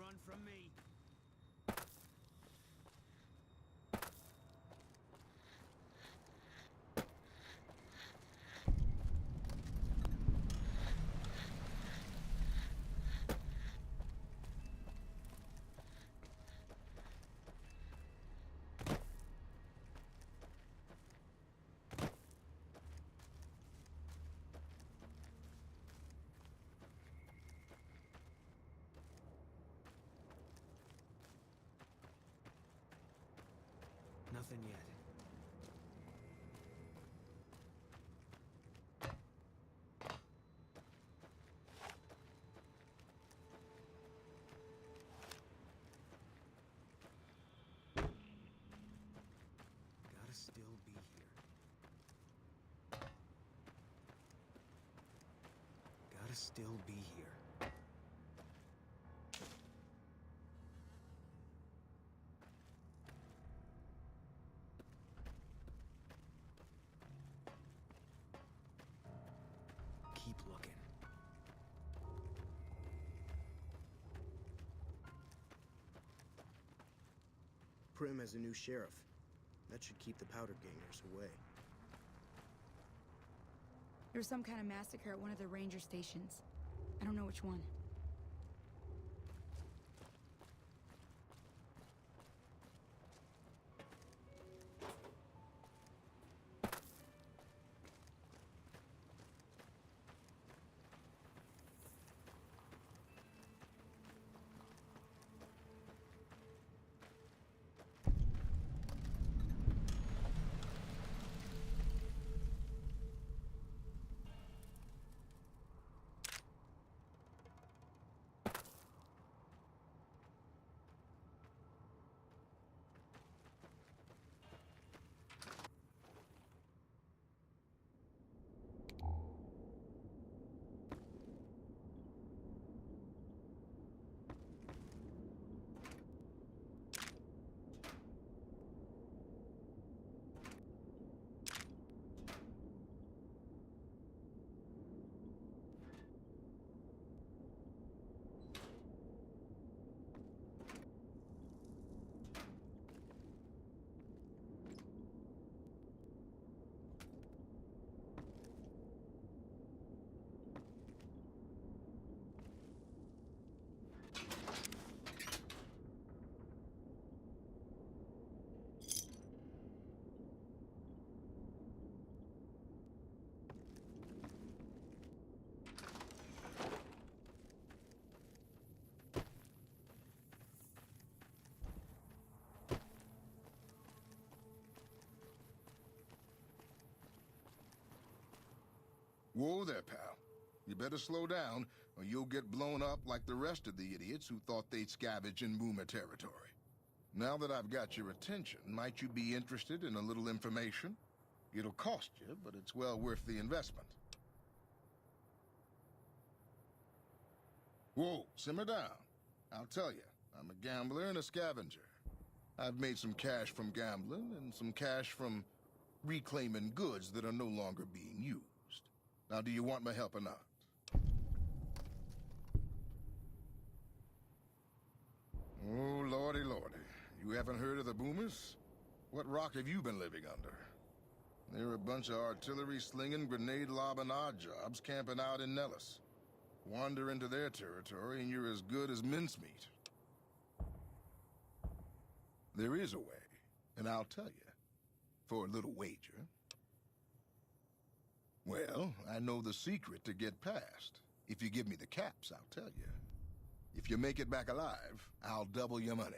run from me. Nothing yet. Gotta still be here. Gotta still be here. Keep looking. Prim has a new sheriff. That should keep the powder gangers away. There was some kind of massacre at one of the ranger stations. I don't know which one. Whoa there, pal. You better slow down, or you'll get blown up like the rest of the idiots who thought they'd scavenge in Boomer territory. Now that I've got your attention, might you be interested in a little information? It'll cost you, but it's well worth the investment. Whoa, simmer down. I'll tell you, I'm a gambler and a scavenger. I've made some cash from gambling and some cash from reclaiming goods that are no longer being used. Now, do you want my help or not? Oh, lordy, lordy. You haven't heard of the Boomers? What rock have you been living under? They're a bunch of artillery-slinging, grenade-lobbing odd jobs camping out in Nelis. Wander into their territory and you're as good as mincemeat. There is a way, and I'll tell you. For a little wager. Well, I know the secret to get past. If you give me the caps, I'll tell you. If you make it back alive, I'll double your money.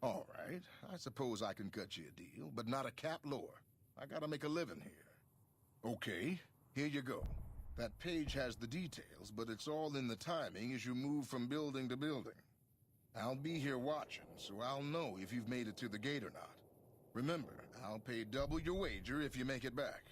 All right, I suppose I can cut you a deal, but not a cap lower. I gotta make a living here. Okay, here you go. That page has the details, but it's all in the timing as you move from building to building. I'll be here watching, so I'll know if you've made it to the gate or not. Remember, I'll pay double your wager if you make it back.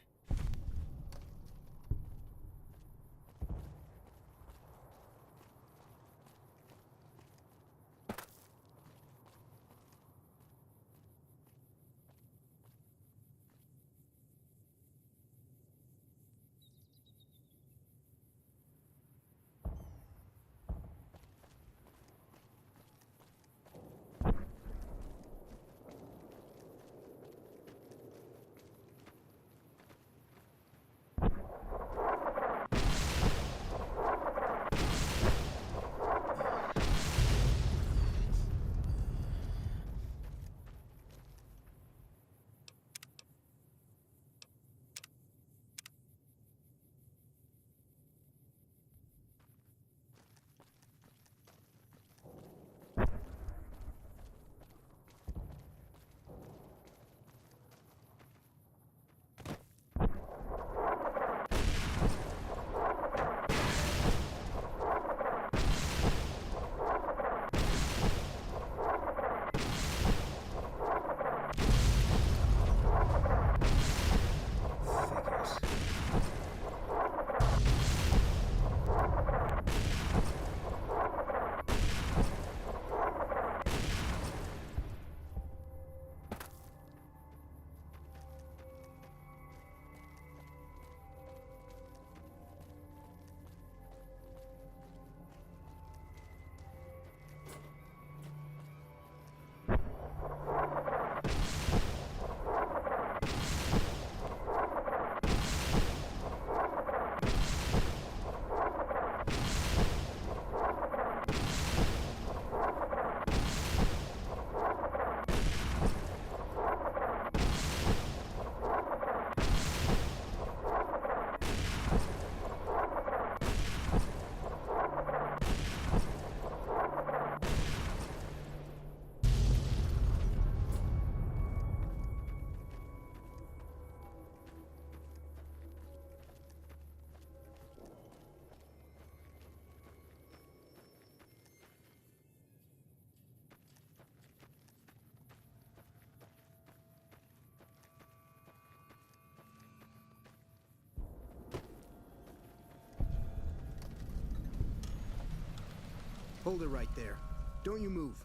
Hold it right there. Don't you move.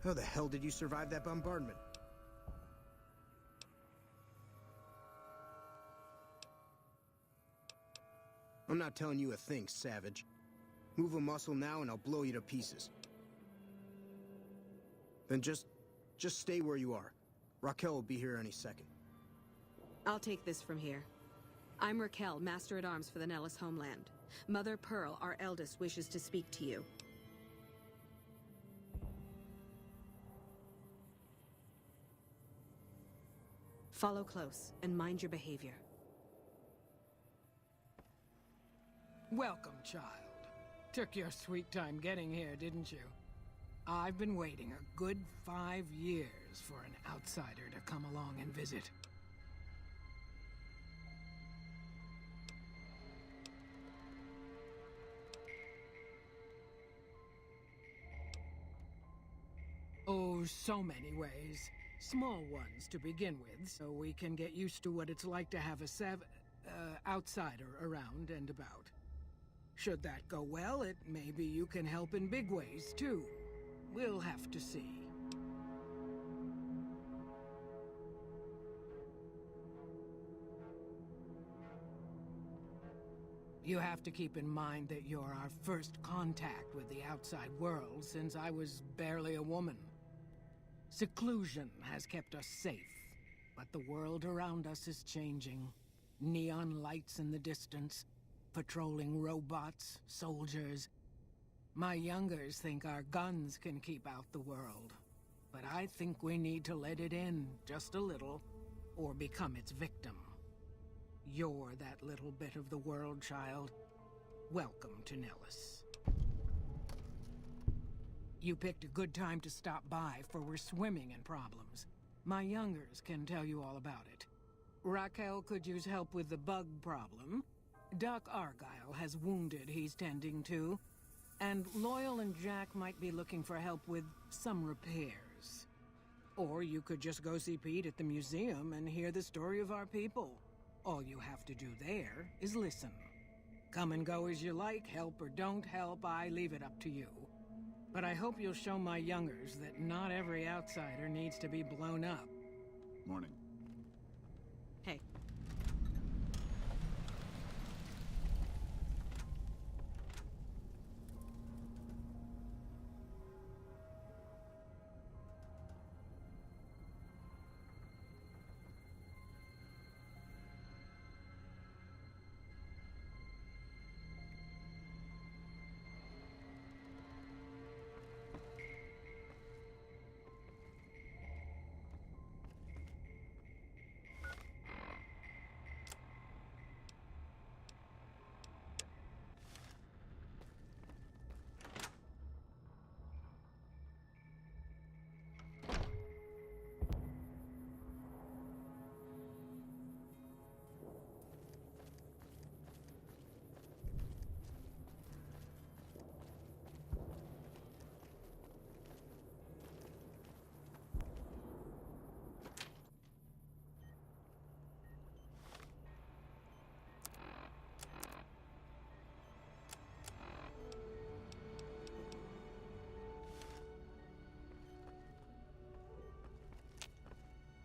How the hell did you survive that bombardment? I'm not telling you a thing, savage. Move a muscle now and I'll blow you to pieces. Then just stay where you are. Raquel will be here any second. I'll take this from here. I'm Raquel, Master-at-Arms for the Nelis homeland. Mother Pearl, our eldest, wishes to speak to you. Follow close and mind your behavior. Welcome, child. Took your sweet time getting here, didn't you? I've been waiting a good 5 years for an outsider to come along and visit. Oh, so many ways. Small ones to begin with, so we can get used to what it's like to have a outsider around and about. Should that go well, maybe you can help in big ways, too. We'll have to see. You have to keep in mind that you're our first contact with the outside world since I was barely a woman. Seclusion has kept us safe, but the world around us is changing. Neon lights in the distance, patrolling robots, soldiers. My youngers think our guns can keep out the world, but I think we need to let it in just a little, or become its victim. You're that little bit of the world, child. Welcome to Nelis. You picked a good time to stop by, for we're swimming in problems. My youngers can tell you all about it. Raquel could use help with the bug problem. Doc Argyle has wounded he's tending to. And Loyal and Jack might be looking for help with some repairs. Or you could just go see Pete at the museum and hear the story of our people. All you have to do there is listen. Come and go as you like, help or don't help, I leave it up to you. But I hope you'll show my youngers that not every outsider needs to be blown up. Morning. Hey.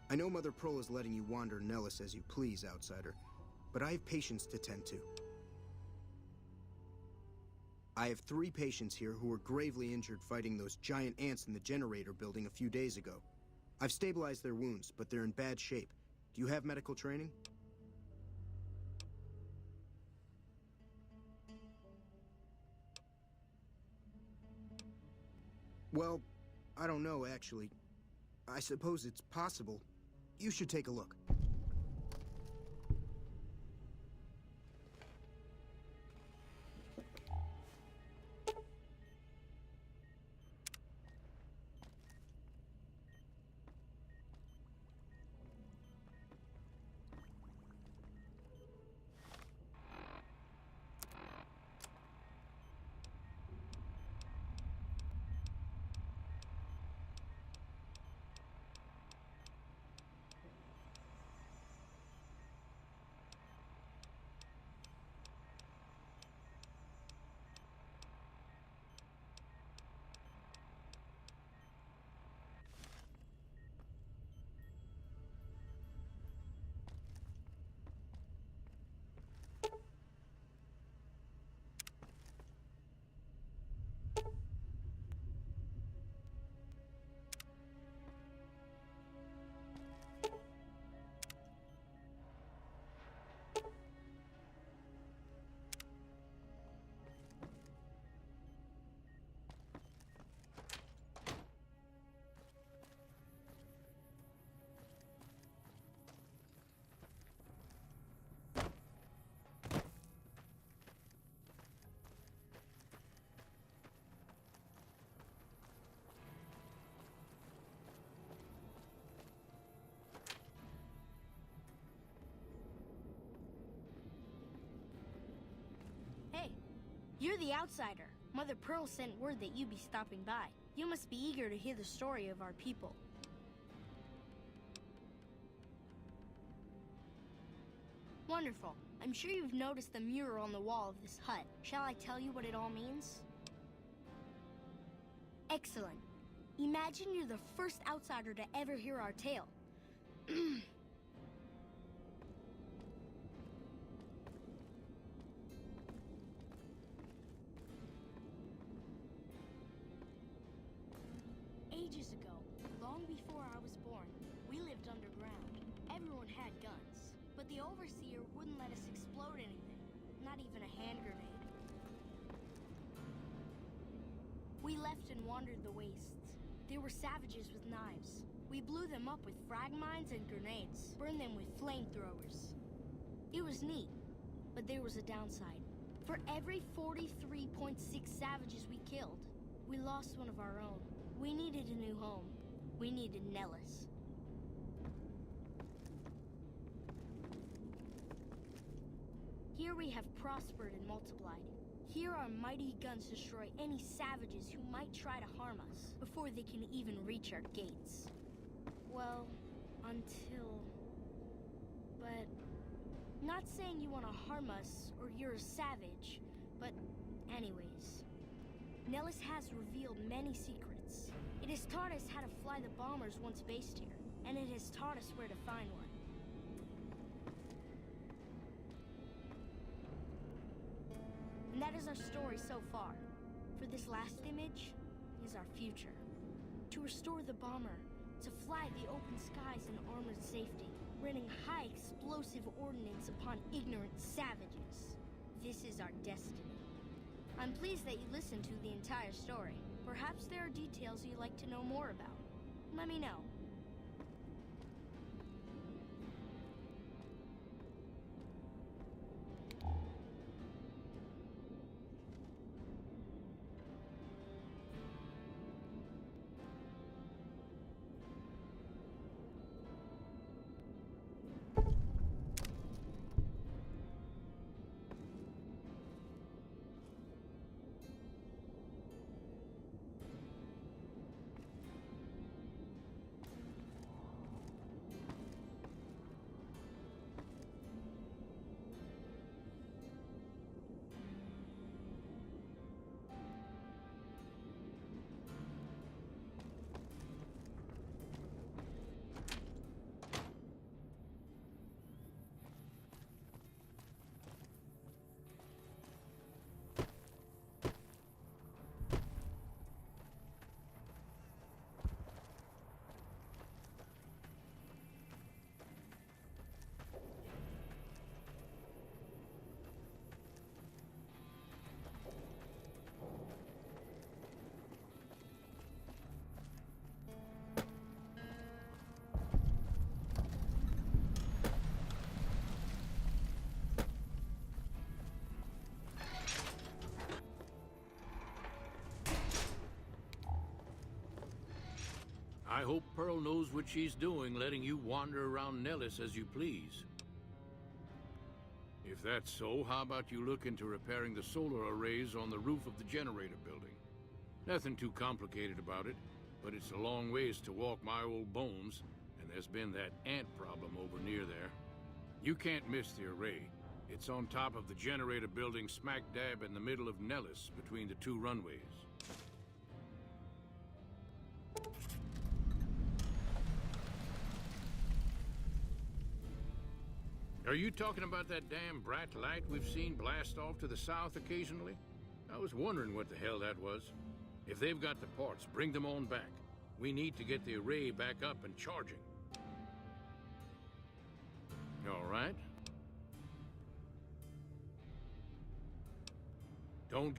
I know Mother Pearl is letting you wander Nelis as you please, outsider, but I have patients to tend to. I have 3 patients here who were gravely injured fighting those giant ants in the generator building a few days ago. I've stabilized their wounds, but they're in bad shape. Do you have medical training? Well, I don't know, actually. I suppose it's possible. You should take a look. You're the outsider. Mother Pearl sent word that you'd be stopping by. You must be eager to hear the story of our people. Wonderful. I'm sure you've noticed the mural on the wall of this hut. Shall I tell you what it all means? Excellent. Imagine you're the first outsider to ever hear our tale. Ages ago, long before I was born, we lived underground. Everyone had guns, but the overseer wouldn't let us explode anything, not even a hand grenade. We left and wandered the wastes. There were savages with knives. We blew them up with frag mines and grenades, burned them with flamethrowers. It was neat, but there was a downside. For every 43.6 savages we killed, we lost one of our own. We needed a new home. We needed Nelis. Here we have prospered and multiplied. Here our mighty guns destroy any savages who might try to harm us before they can even reach our gates. Well, until... But... Not saying you want to harm us or you're a savage, but anyways. Nelis has revealed many secrets. It has taught us how to fly the bombers once based here, and it has taught us where to find one. And that is our story so far. For this last image is our future. To restore the bomber, to fly the open skies in armored safety, raining high explosive ordnance upon ignorant savages. This is our destiny. I'm pleased that you listened to the entire story. Perhaps there are details you'd like to know more about. Let me know. I hope Pearl knows what she's doing, letting you wander around Nelis as you please. If that's so, how about you look into repairing the solar arrays on the roof of the generator building? Nothing too complicated about it, but it's a long ways to walk my old bones, and there's been that ant problem over near there. You can't miss the array. It's on top of the generator building smack dab in the middle of Nelis, between the two runways. Are you talking about that damn bright light we've seen blast off to the south occasionally? I was wondering what the hell that was. If they've got the parts, bring them on back. We need to get the array back up and charging. All right. Don't...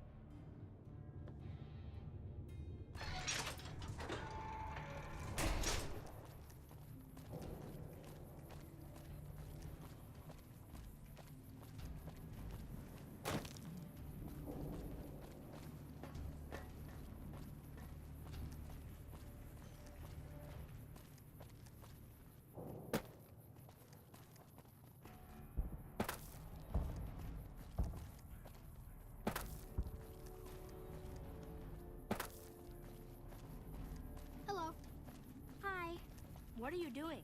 What are you doing?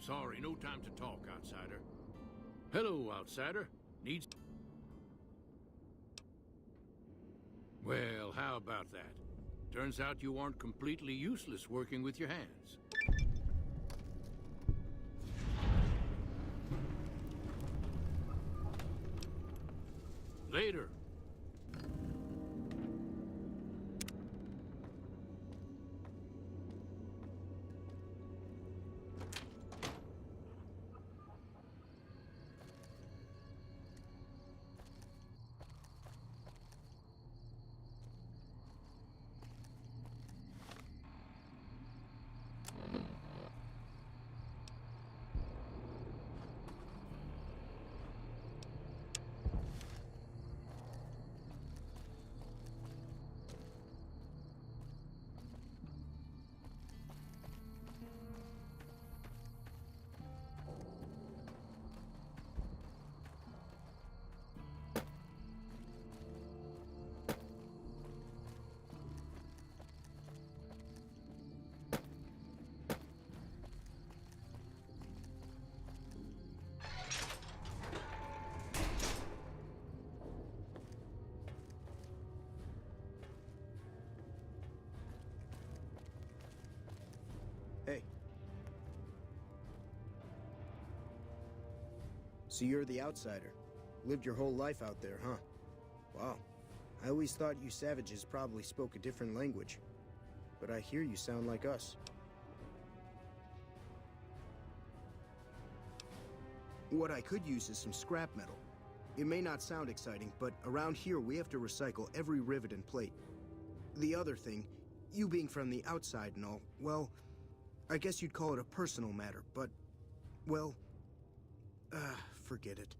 Sorry, no time to talk, outsider. Hello, outsider. Needs... Well, how about that? Turns out you aren't completely useless working with your hands. Later. Hey. So you're the outsider. Lived your whole life out there, huh? Wow. I always thought you savages probably spoke a different language. But I hear you sound like us. What I could use is some scrap metal. It may not sound exciting, but around here we have to recycle every rivet and plate. The other thing, you being from the outside and all, well, I guess you'd call it a personal matter, but, well, forget it.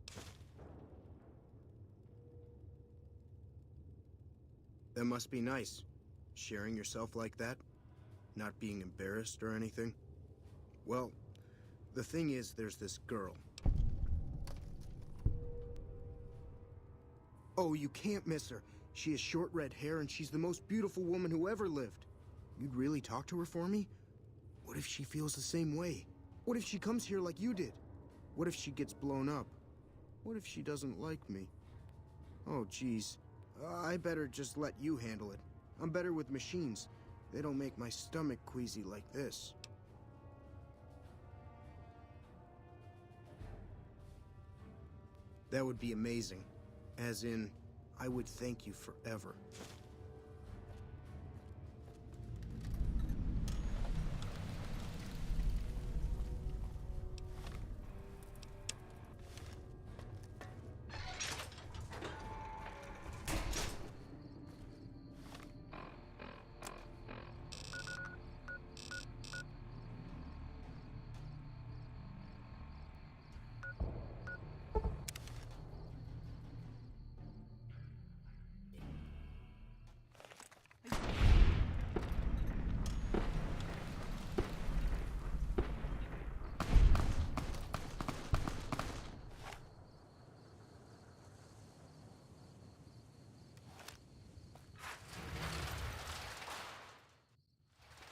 That must be nice, sharing yourself like that, not being embarrassed or anything. Well, the thing is, there's this girl. Oh, you can't miss her. She has short red hair and she's the most beautiful woman who ever lived. You'd really talk to her for me? What if she feels the same way? What if she comes here like you did? What if she gets blown up? What if she doesn't like me? Oh, geez. I better just let you handle it. I'm better with machines. They don't make my stomach queasy like this. That would be amazing. As in, I would thank you forever.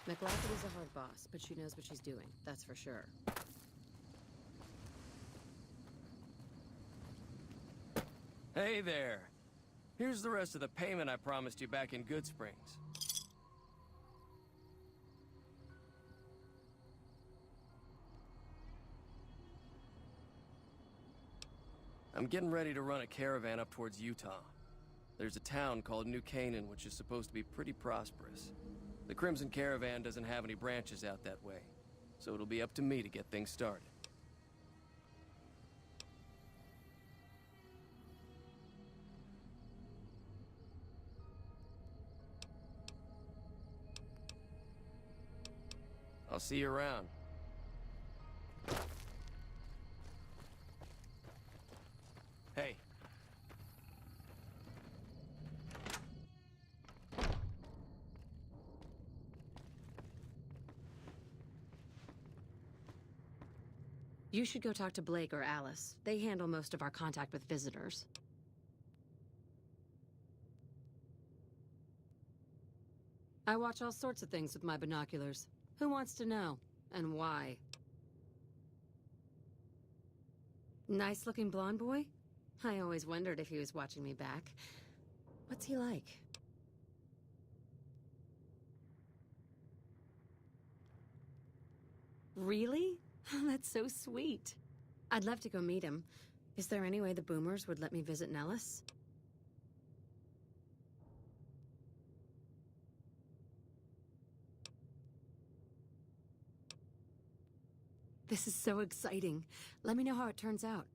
McLafferty's a hard boss, but she knows what she's doing, that's for sure. Hey there. Here's the rest of the payment I promised you back in Good Springs. I'm getting ready to run a caravan up towards Utah. There's a town called New Canaan, which is supposed to be pretty prosperous. The Crimson Caravan doesn't have any branches out that way, so it'll be up to me to get things started. I'll see you around. Hey. You should go talk to Blake or Alice. They handle most of our contact with visitors. I watch all sorts of things with my binoculars. Who wants to know? And why? Nice-looking blonde boy? I always wondered if he was watching me back. What's he like? Really? That's so sweet. I'd love to go meet him. Is there any way the Boomers would let me visit Nelis? This is so exciting. Let me know how it turns out.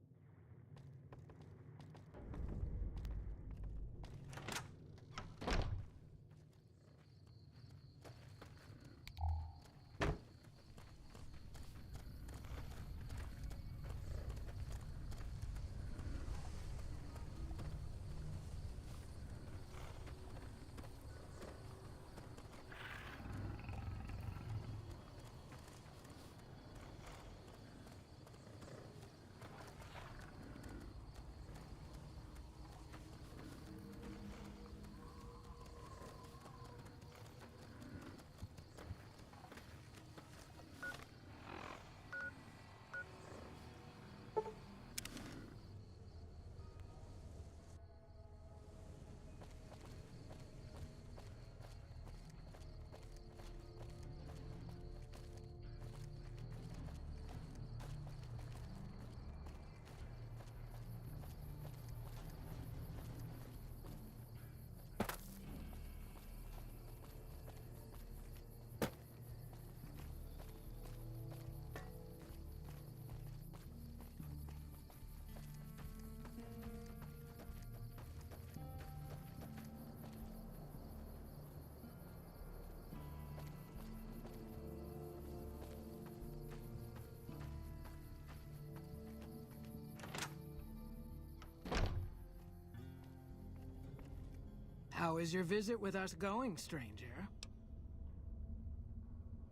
How is your visit with us going, stranger?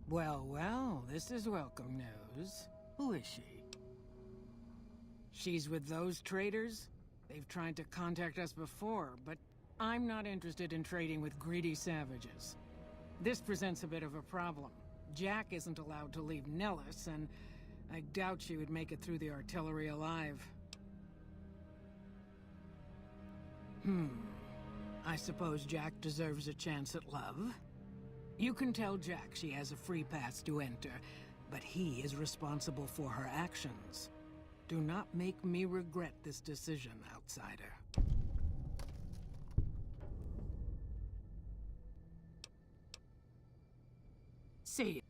Well, well, this is welcome news. Who is she? She's with those traders? They've tried to contact us before, but I'm not interested in trading with greedy savages. This presents a bit of a problem. Jack isn't allowed to leave Nelis, and I doubt she would make it through the artillery alive. I suppose Jack deserves a chance at love. You can tell Jack she has a free pass to enter, but he is responsible for her actions. Do not make me regret this decision, outsider. See you.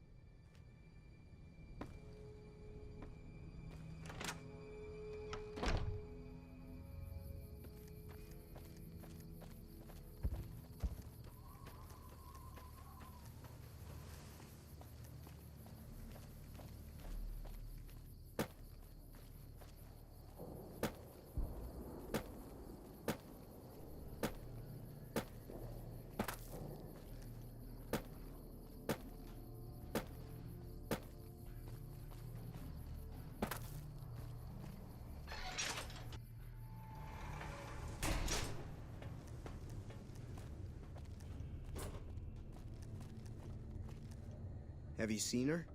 Have you seen her?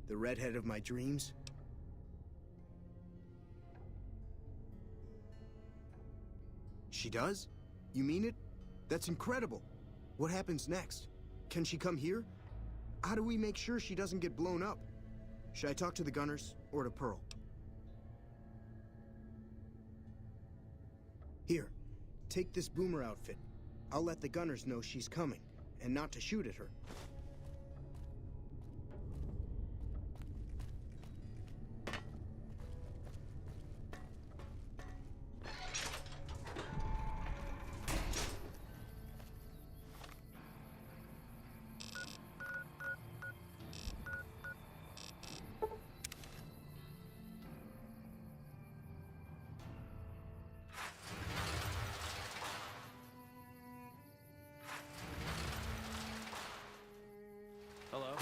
The redhead of my dreams? She does? You mean it? That's incredible. What happens next? Can she come here? How do we make sure she doesn't get blown up? Should I talk to the gunners or to Pearl? Here, take this boomer outfit. I'll let the gunners know she's coming, and not to shoot at her. Hello?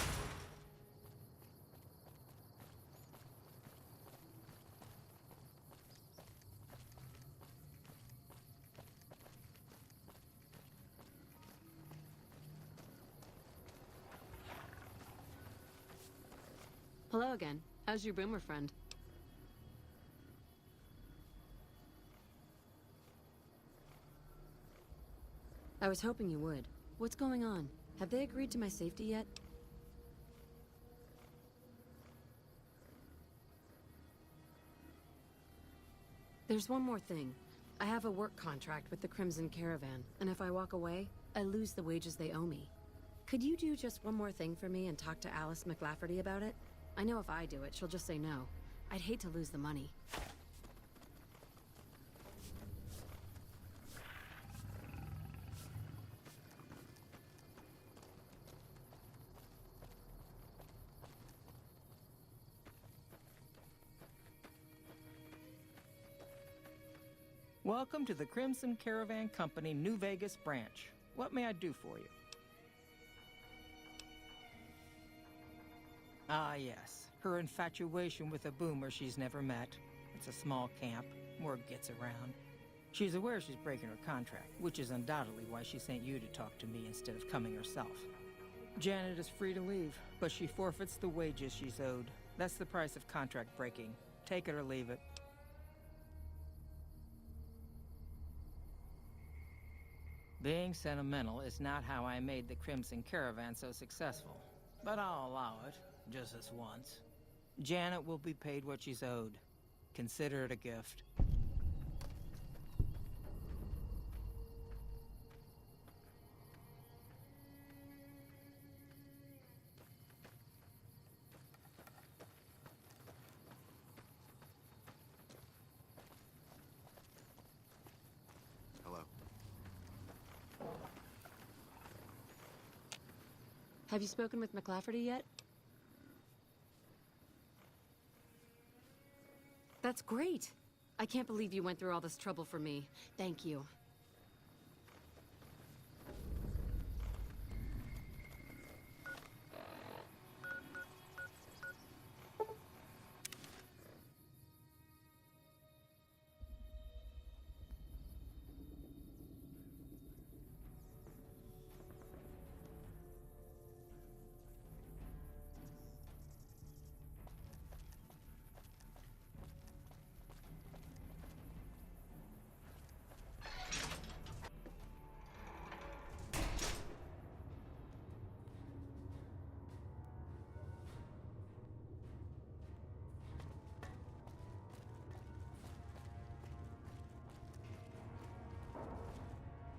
Hello again. How's your boomer friend? I was hoping you would. What's going on? Have they agreed to my safety yet? There's one more thing. I have a work contract with the Crimson Caravan, and if I walk away, I lose the wages they owe me. Could you do just one more thing for me and talk to Alice McLafferty about it? I know if I do it, she'll just say no. I'd hate to lose the money. Welcome to the Crimson Caravan Company New Vegas branch. What may I do for you? Ah, yes. Her infatuation with a boomer she's never met. It's a small camp. Word gets around. She's aware she's breaking her contract, which is undoubtedly why she sent you to talk to me instead of coming herself. Janet is free to leave, but she forfeits the wages she's owed. That's the price of contract breaking. Take it or leave it. Being sentimental is not how I made the Crimson Caravan so successful. But I'll allow it, just this once. Janet will be paid what she's owed. Consider it a gift. Hello. Have you spoken with McLafferty yet? That's great! I can't believe you went through all this trouble for me. Thank you.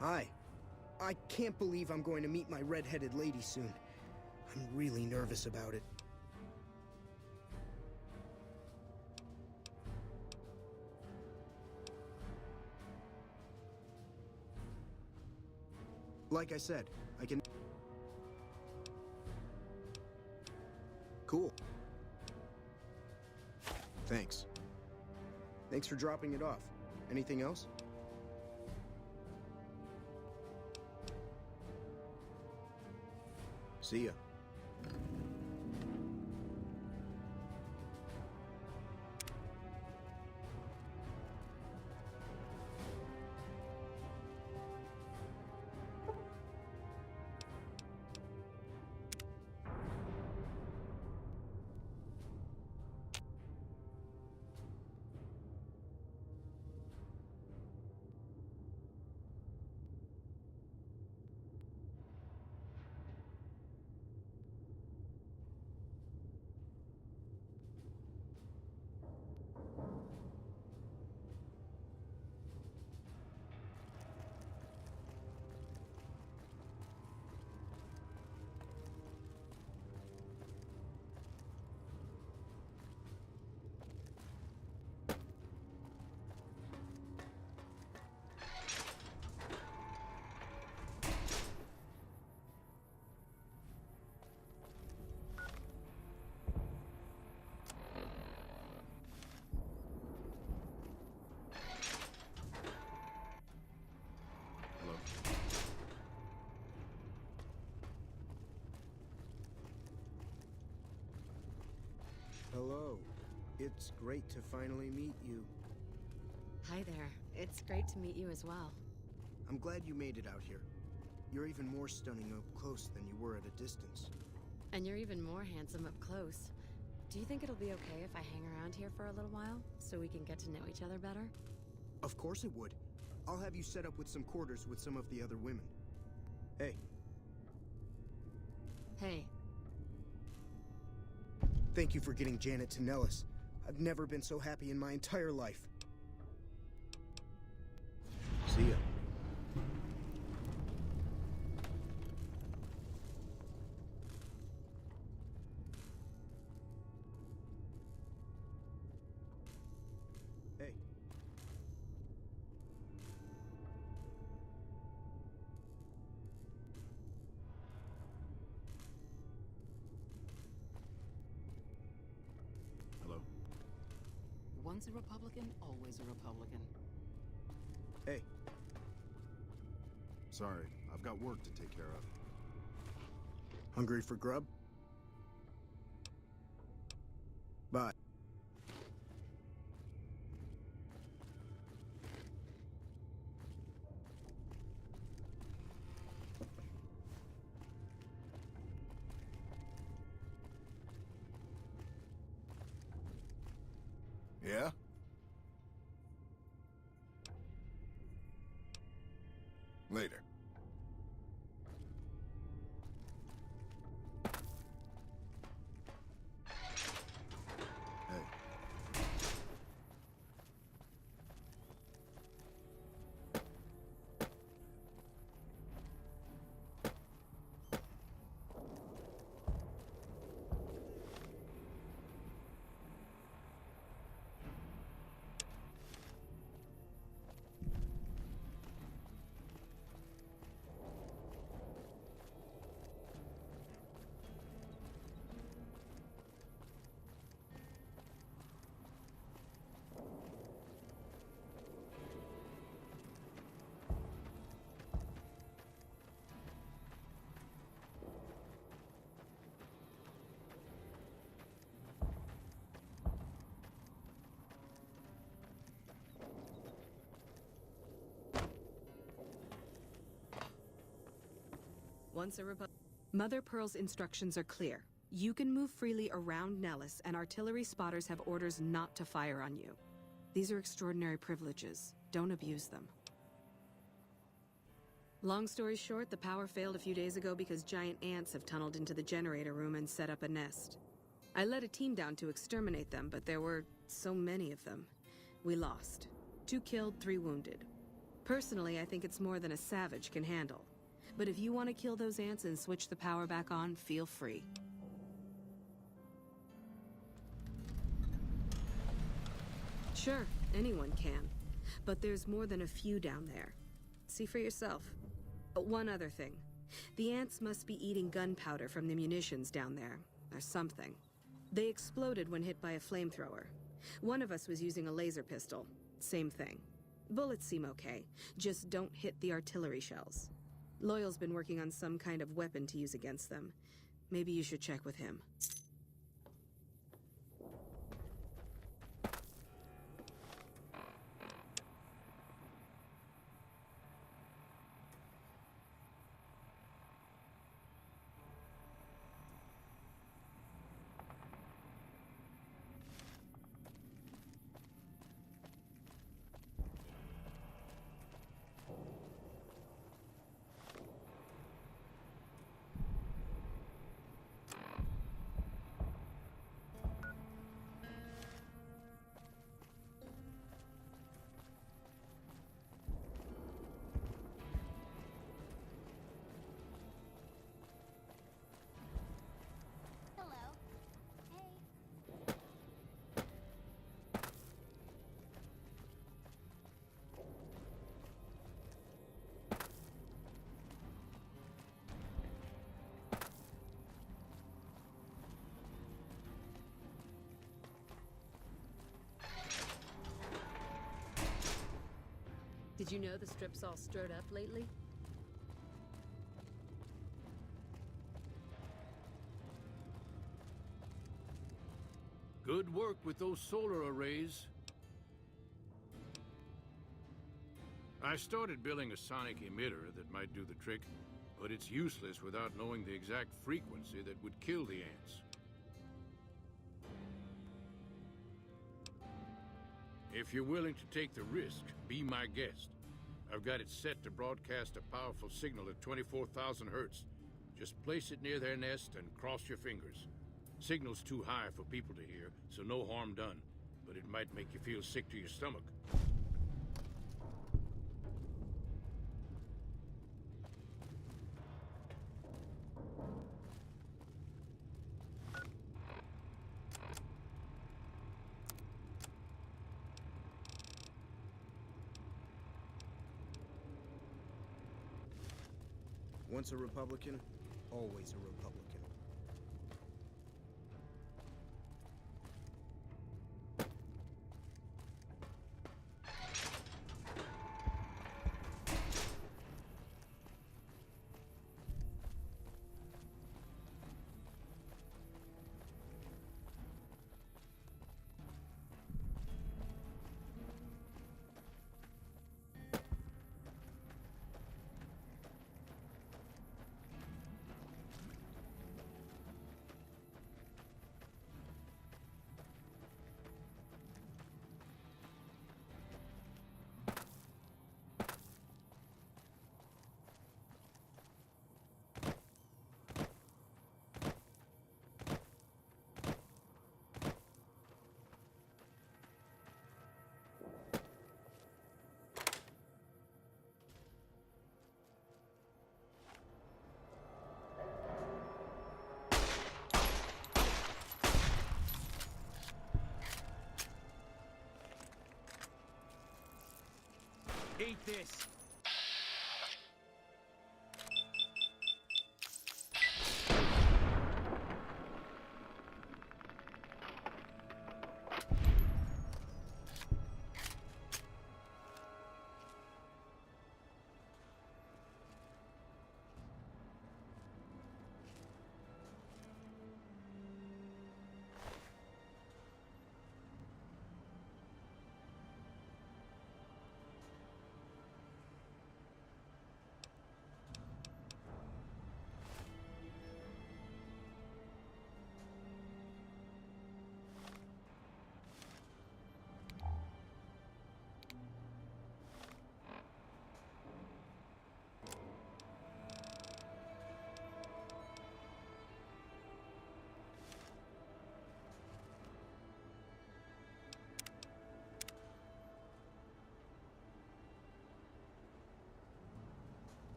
Hi. I can't believe I'm going to meet my red-headed lady soon. I'm really nervous about it. Like I said, I can... Cool. Thanks. Thanks for dropping it off. Anything else? See ya. Hello. It's great to finally meet you. Hi there. It's great to meet you as well. I'm glad you made it out here. You're even more stunning up close than you were at a distance. And you're even more handsome up close. Do you think it'll be okay if I hang around here for a little while, so we can get to know each other better? Of course it would. I'll have you set up with some quarters with some of the other women. Hey. Hey. Thank you for getting Janet to Nelis. I've never been so happy in my entire life. See ya. Hey. Hello? Once a Republican, always a Republican. Hey. Sorry, I've got work to take care of. Hungry for grub? Bye. Yeah? Later. Hey. Once a Mother Pearl's instructions are clear. You can move freely around Nelis, and artillery spotters have orders not to fire on you. These are extraordinary privileges. Don't abuse them. Long story short, the power failed a few days ago because giant ants have tunneled into the generator room and set up a nest. I led a team down to exterminate them, but there were so many of them. We lost. 2 killed, 3 wounded. Personally, I think it's more than a savage can handle. But if you want to kill those ants and switch the power back on, feel free. Sure, anyone can. But there's more than a few down there. See for yourself. One other thing. The ants must be eating gunpowder from the munitions down there, or something. They exploded when hit by a flamethrower. One of us was using a laser pistol. Same thing. Bullets seem okay. Just don't hit the artillery shells. Loyal's been working on some kind of weapon to use against them. Maybe you should check with him. Did you know the strip's all stirred up lately? Good work with those solar arrays. I started building a sonic emitter that might do the trick, but it's useless without knowing the exact frequency that would kill the ants. If you're willing to take the risk, be my guest. I've got it set to broadcast a powerful signal at 24,000 hertz. Just place it near their nest and cross your fingers. Signal's too high for people to hear, so no harm done. But it might make you feel sick to your stomach. Once a Republican, always a Republican. Eat this!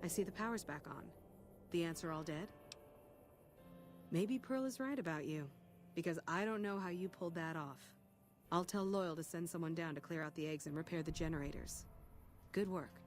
I see the power's back on. The ants are all dead? Maybe Pearl is right about you, because I don't know how you pulled that off. I'll tell Loyal to send someone down to clear out the eggs and repair the generators. Good work.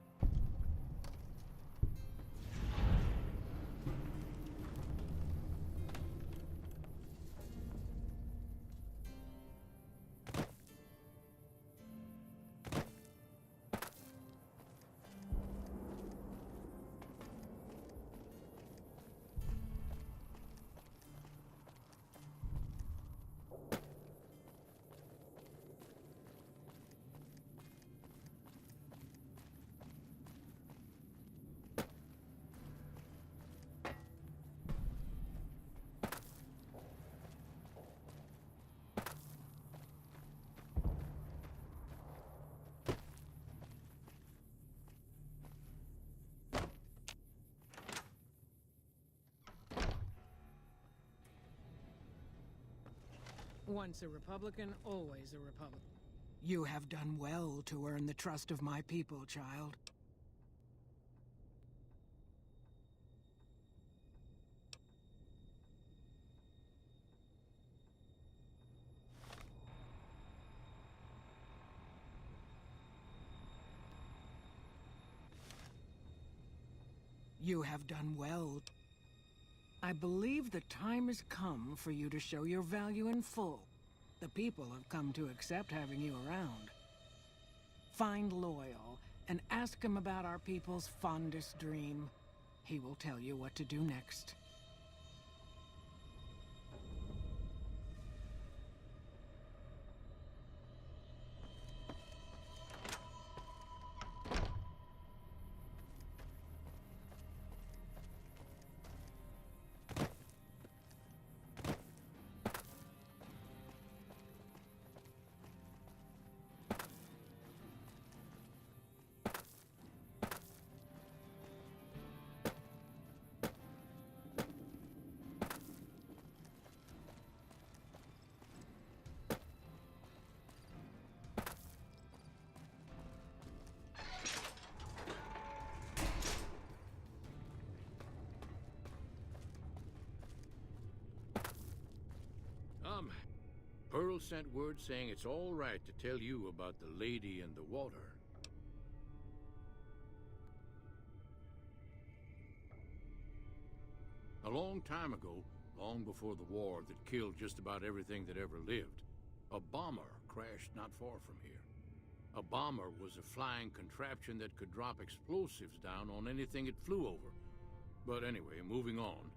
Once a Republican, always a Republican. You have done well to earn the trust of my people, child. You have done well. I believe the time has come for you to show your value in full. The people have come to accept having you around. Find Loyal and ask him about our people's fondest dream. He will tell you what to do next. Pearl sent word saying it's all right to tell you about the lady in the water. A long time ago, long before the war that killed just about everything that ever lived, a bomber crashed not far from here. A bomber was a flying contraption that could drop explosives down on anything it flew over. But anyway, moving on.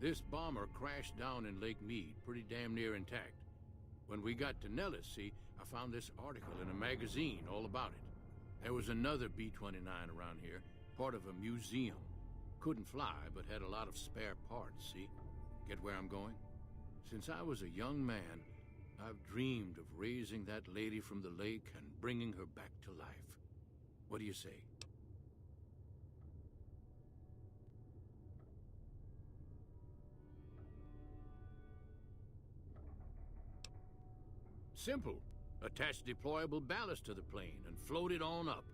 This bomber crashed down in Lake Mead, pretty damn near intact. When we got to Nelis, see, I found this article in a magazine all about it. There was another B-29 around here, part of a museum. Couldn't fly, but had a lot of spare parts, see? Get where I'm going? Since I was a young man, I've dreamed of raising that lady from the lake and bringing her back to life. What do you say? Simple. Attach deployable ballast to the plane and float it on up.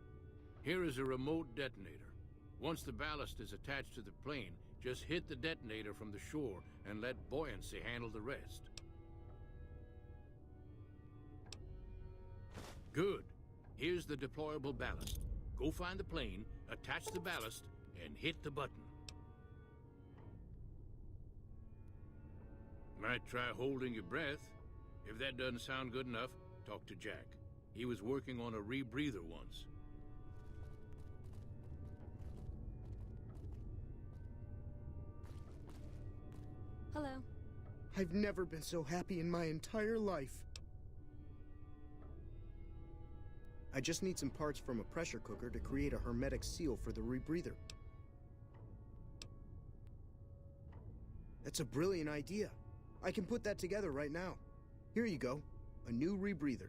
Here is a remote detonator. Once the ballast is attached to the plane, just hit the detonator from the shore and let buoyancy handle the rest. Good. Here's the deployable ballast. Go find the plane, attach the ballast, and hit the button. Might try holding your breath. If that doesn't sound good enough, talk to Jack. He was working on a rebreather once. Hello. I've never been so happy in my entire life. I just need some parts from a pressure cooker to create a hermetic seal for the rebreather. That's a brilliant idea. I can put that together right now. Here you go, a new rebreather.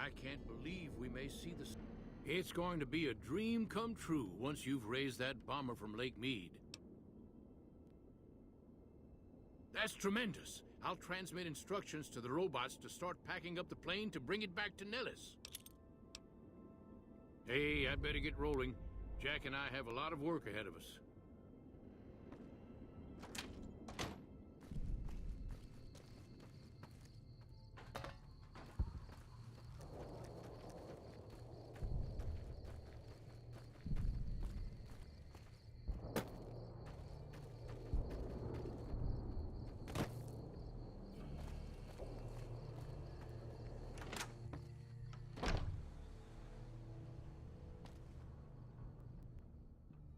I can't believe we may see the... It's going to be a dream come true once you've raised that bomber from Lake Mead. That's tremendous. I'll transmit instructions to the robots to start packing up the plane to bring it back to Nelis. Hey, I'd better get rolling. Jack and I have a lot of work ahead of us.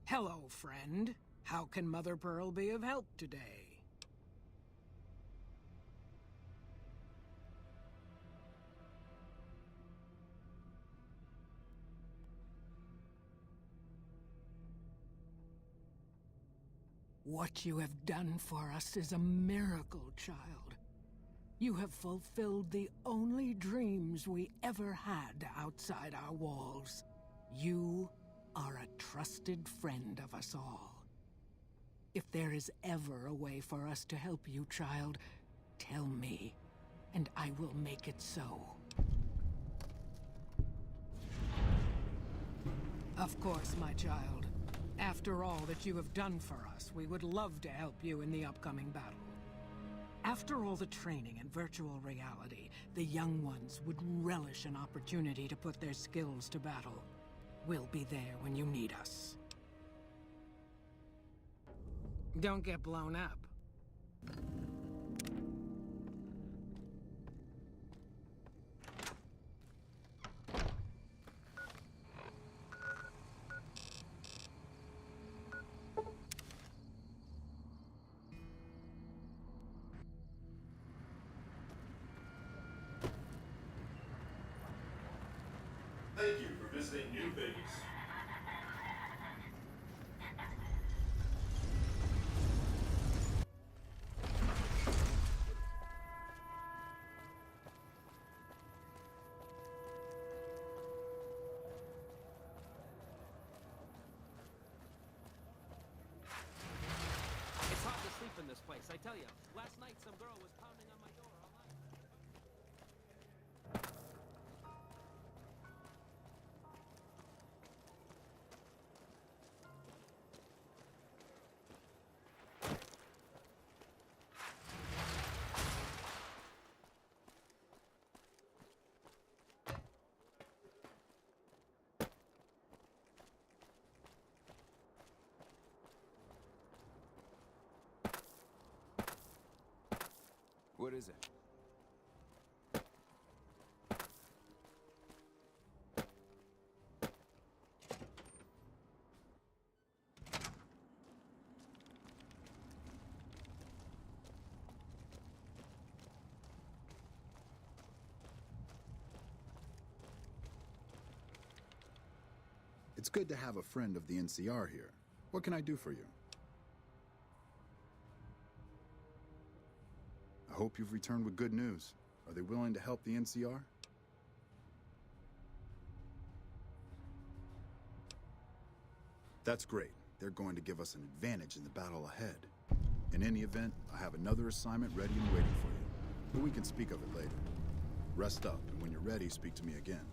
Hello, friend. How can Mother Pearl be of help today? What you have done for us is a miracle, child. You have fulfilled the only dreams we ever had outside our walls. You are a trusted friend of us all. If there is ever a way for us to help you, child, tell me, and I will make it so. Of course, my child. After all that you have done for us, we would love to help you in the upcoming battle. After all the training in virtual reality, the young ones would relish an opportunity to put their skills to battle. We'll be there when you need us. Don't get blown up. Thank you for visiting New Vegas. It's hard to sleep in this place, I tell you. Last night, some girl was pounding on my door all night. What is it? It's good to have a friend of the NCR here. What can I do for you? I hope you've returned with good news. Are they willing to help the NCR? That's great. They're going to give us an advantage in the battle ahead. In any event, I have another assignment ready and waiting for you. But we can speak of it later. Rest up, and when you're ready, speak to me again.